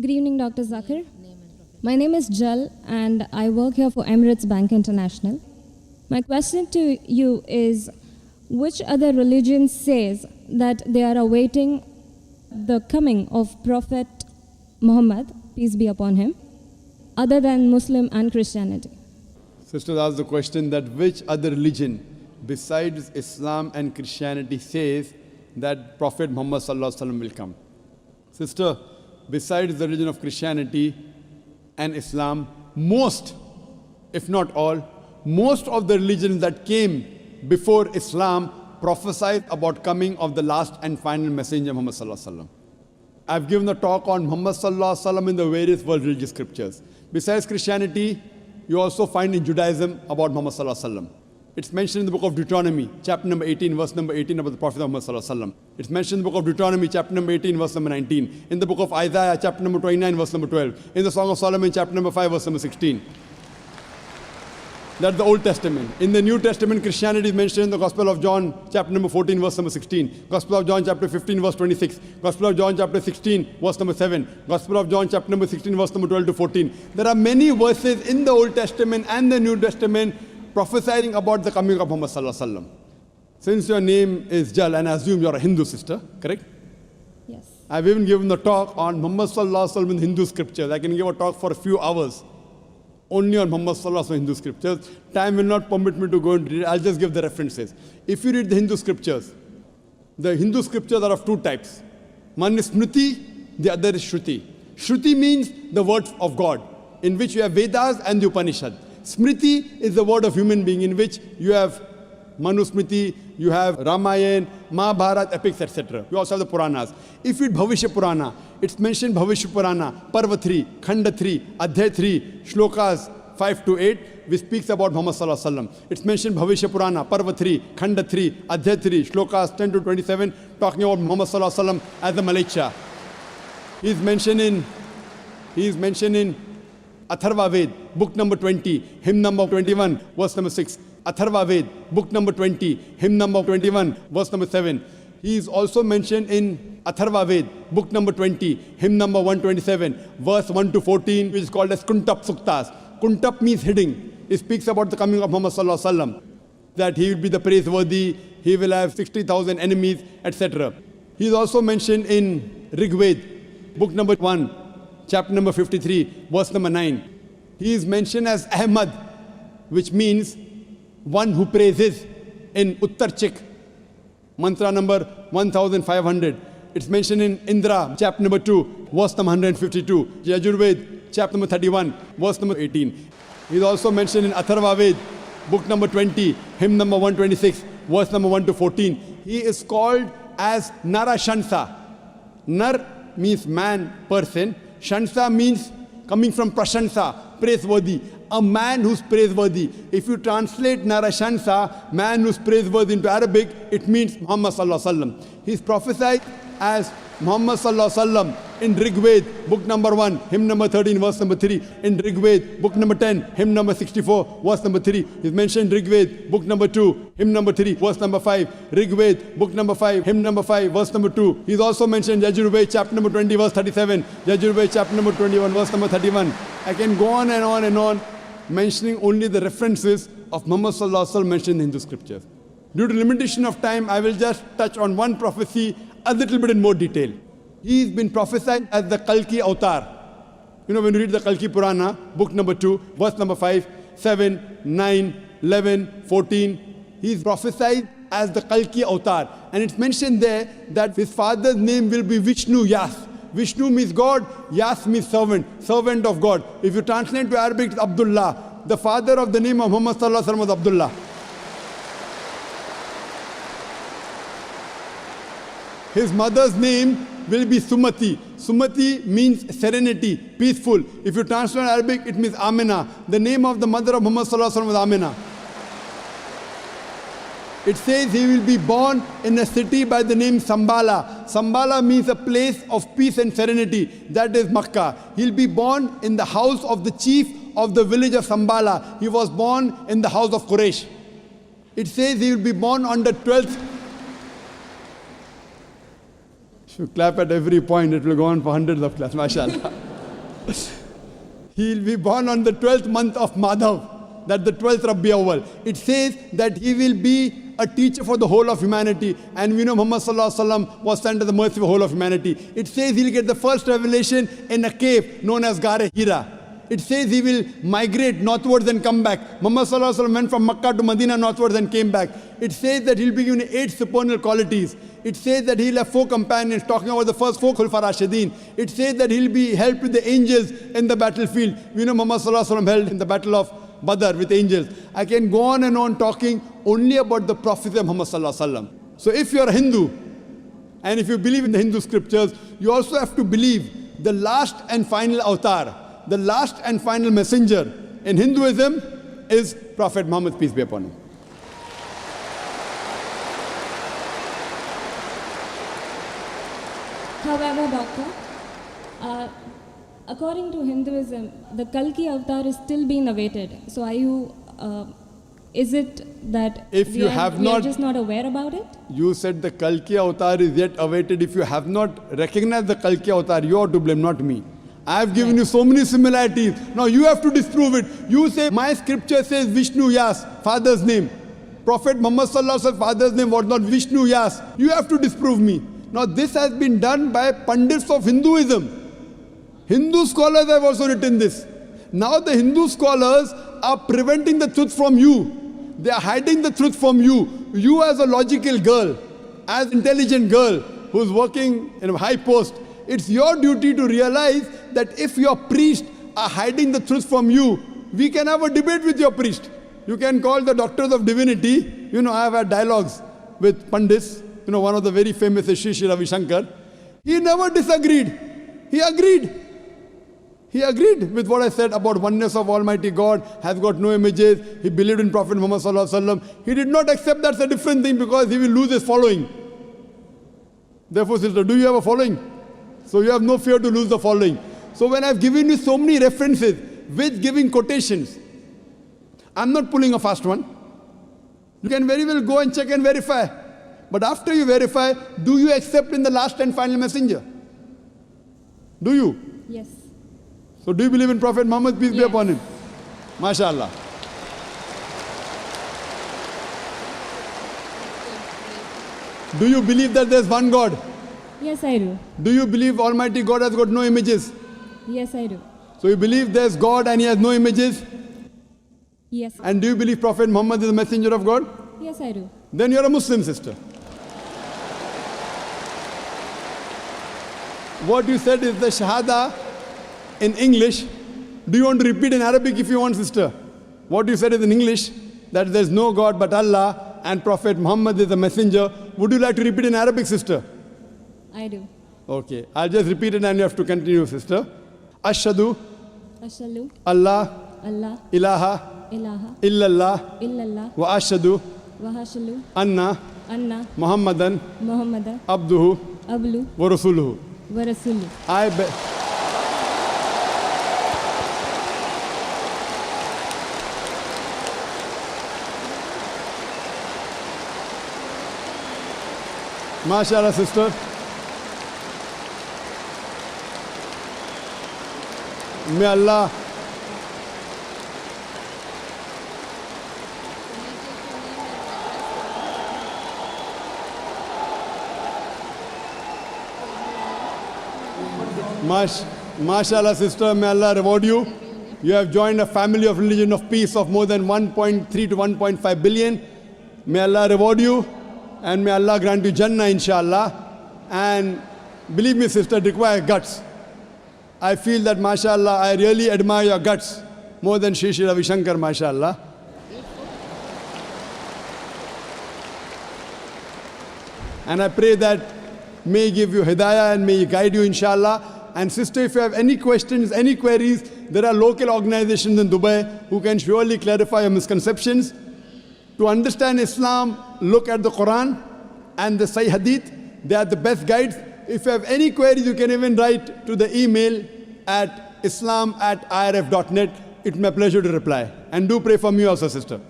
Good evening, Dr. Zakir. My name is Jal and I work here for Emirates Bank International. My question to you is, which other religion says that they are awaiting the coming of Prophet Muhammad, peace be upon him, other than Muslim and Christianity? Sisters asked the question that which other religion besides Islam and Christianity says that Prophet Muhammad Sallallahu Alaihi Wasallam will come. Sister, besides the religion of Christianity and Islam, most, if not all, most of the religions that came before Islam prophesied about coming of the last and final messenger Muhammad Sallallahu Alaihi Wasallam. I've given a talk on Muhammad Sallallahu Alaihi Wasallam in the various world religious scriptures. Besides Christianity, you also find in Judaism about Muhammad Sallallahu Alaihi Wasallam. It's mentioned in the book of Deuteronomy, chapter number 18, verse number 18 about the Prophet Muhammad Sallallahu Alaihi Wasallam. It's mentioned in the book of Deuteronomy, chapter number 18, verse number 19. In the book of Isaiah, chapter number 29, verse number 12. In the Song of Solomon, chapter number 5, verse number 16. That's the Old Testament. In the New Testament, Christianity is mentioned in the Gospel of John, chapter number 14, verse number 16. Gospel of John, chapter 15, verse 26. Gospel of John, chapter 16, verse number 7. Gospel of John, chapter number 16, verse number 12 to 14. There are many verses in the Old Testament and the New Testament prophesying about the coming of Muhammad Sallallahu Alaihi Wasallam. Since your name is Jal, and I assume you're a Hindu sister, correct? Yes. I've even given a talk on Muhammad Sallallahu Alaihi Wasallam in Hindu scriptures. I can give a talk for a few hours only on Muhammad Sallallahu Alaihi Wasallam Hindu scriptures. Time will not permit me to go and read it. I'll just give the references. If you read the Hindu scriptures are of two types. One is Smriti, the other is Shruti. Shruti means the words of God, in which you have Vedas and the Upanishad. Smriti is the word of human being, in which you have Manusmriti, you have Ramayana, Mahabharata, epics, etc. You also have the Puranas. If you read Bhavishya Purana, it's mentioned Bhavishya Purana, Parva 3, Khanda 3, Adhyay 3, Shlokas 5 to 8, which speaks about Muhammad Sallallahu Alaihi Wasallam. It's mentioned Bhavishya Purana, Parva 3, Khanda 3, Adhyay 3, Shlokas 10 to 27, talking about Muhammad Sallallahu Alaihi Wasallam as the Malaika. He is mentioned in Atharva Ved, book number 20, hymn number 21, verse number 6. Atharva Ved, book number 20, hymn number 21, verse number 7. He is also mentioned in Atharva Ved, book number 20, hymn number 127, verse 1 to 14, which is called as Kuntap Suktas. Kuntap means hidden. It speaks about the coming of Muhammad Sallallahu Alaihi Wasallam, that he will be the praiseworthy, he will have 60,000 enemies, etc. He is also mentioned in Rig Ved, book number 1, chapter number 53, verse number 9. He is mentioned as Ahmad, which means one who praises, in Uttarchik, mantra number 1500. It's mentioned in Indra, chapter number 2, verse number 152. Yajurved, chapter number 31, verse number 18. He's also mentioned in Atharva Ved, book number 20, hymn number 126, verse number 1 to 14. He is called as Narashansa. Nar means man, person. Shansa means coming from Prashansa, praiseworthy. A man who's praiseworthy. If you translate Narashansa, man who's praiseworthy, into Arabic, it means Muhammad Sallallahu Alaihi Wasallam. He's prophesied as Muhammad Sallallahu Alaihi Wasallam in Rig Ved, book number 1, hymn number 13, verse number 3. In Rig Ved, book number 10, hymn number 64, verse number 3. He's mentioned Rig Ved, book number 2, hymn number 3, verse number 5. Rig Ved, book number 5, hymn number 5, verse number 2. He's also mentioned Yajurved, chapter number 20, verse 37. Yajurved, chapter number 21, verse number 31. I can go on and on and on, mentioning only the references of Muhammad Sallallahu Alaihi Wasallam mentioned in Hindu scriptures. Due to limitation of time, I will just touch on one prophecy a little bit in more detail. He's been prophesied as the Kalki Avatar. You know, when you read the Kalki Purana, book number 2, verse number 5, 7, 9, 11, 14, he's prophesied as the Kalki Avatar. And it's mentioned there that his father's name will be Vishnu Yas. Vishnu means God, Yas means servant, servant of God. If you translate to Arabic, it's Abdullah. The father of the name of Muhammad Sallallahu Alaihi Wasallam was Abdullah. His mother's name will be Sumati. Sumati means serenity, peaceful. If you translate Arabic, it means Amina. The name of the mother of Muhammad Sallallahu Alaihi Wasallam was Amina. It says he will be born in a city by the name Sambala. Sambala means a place of peace and serenity. That is Makkah. He'll be born in the house of the chief of the village of Sambala. He was born in the house of Quraysh. It says he will be born on the 12th. If you clap at every point, it will go on for hundreds of claps. MashaAllah. He'll be born on the 12th month of Madhav, that's the 12th Rabi Awwal. It says that he will be a teacher for the whole of humanity. And we know Muhammad Sallallahu Alaihi Wasallam was sent to the mercy of the whole of humanity. It says he'll get the first revelation in a cave known as Gare Hira. It says he will migrate northwards and come back. Muhammad Sallallahu Alaihi Wasallam went from Makkah to Medina northwards and came back. It says that he'll be given 8 supernal qualities. It says that he'll have 4 companions, talking about the first 4 Khulfa Rashidin. It says that he'll be helped with the angels in the battlefield. We know Muhammad Sallallahu Alaihi Wasallam held in the battle of Badr with angels. I can go on and on talking only about the prophecy of Muhammad Sallallahu Alaihi Wasallam. So if you're a Hindu, and if you believe in the Hindu scriptures, you also have to believe the last and final avatar, the last and final messenger in Hinduism is Prophet Muhammad, peace be upon him. However, Doctor, according to Hinduism, the Kalki avatar is still being awaited. So are you, is it that If we you are, have we are not- just not aware about it? You said the Kalki avatar is yet awaited. If you have not recognized the Kalki avatar, you are to blame, not me. I have given you so many similarities. Now you have to disprove it. You say, my scripture says Vishnu Yas, father's name. Prophet Muhammad Sallallahu Alaihi Wasallam's father's name was not Vishnu Yas. You have to disprove me. Now this has been done by Pandits of Hinduism. Hindu scholars have also written this. Now the Hindu scholars are preventing the truth from you. They are hiding the truth from you. You as a logical girl, as intelligent girl who's working in a high post, it's your duty to realize that if your priest are hiding the truth from you, we can have a debate with your priest. You can call the doctors of divinity. You know, I have had dialogues with Pandits. You know, one of the very famous is Sri Sri Ravi Shankar. He never disagreed. He agreed. He agreed with what I said about oneness of Almighty God, has got no images. He believed in Prophet Muhammad Sallallahu Alaihi Wasallam. He did not accept that's a different thing because he will lose his following. Therefore, sister, do you have a following? So you have no fear to lose the following. So when I've given you so many references with giving quotations, I'm not pulling a fast one. You can very well go and check and verify. But after you verify, do you accept in the last and final messenger? Do you? Yes. So do you believe in Prophet Muhammad, peace be Yes. upon him? MashaAllah. Do you believe that there's one God? Yes, I do. Do you believe Almighty God has got no images? Yes, I do. So you believe there's God and he has no images? Yes. And do you believe Prophet Muhammad is the messenger of God? Yes, I do. Then you're a Muslim, sister. What you said is the Shahada in English. Do you want to repeat in Arabic if you want, sister? What you said is in English, that there's no God but Allah and Prophet Muhammad is the messenger. Would you like to repeat in Arabic, sister? I do. Okay, I'll just repeat it and you have to continue, sister. Ashhadu Ashhadu Allah Allah ilaha ilaha illallah illallah wa ashhadu wa ashhadu anna anna Muhammadan Muhammadan abduhu ablu wa rasuluhu. wa rasuluh. I be MashaAllah, sister. May Allah MashaAllah, sister, may Allah reward you. You have joined a family of religion of peace of more than 1.3 to 1.5 billion. May Allah reward you and may Allah grant you Jannah, inshallah. And believe me, sister, it requires guts. I feel that, mashallah, I really admire your guts more than Sri Sri Ravi Shankar, mashallah. And I pray that may He give you hidayah and may He guide you, inshallah. And sister, if you have any questions, any queries, there are local organizations in Dubai who can surely clarify your misconceptions. To understand Islam, look at the Quran and the Sahih Hadith. They are the best guides. If you have any queries, you can even write to the email at islam@irf.net. It's my pleasure to reply. And do pray for me also, sister.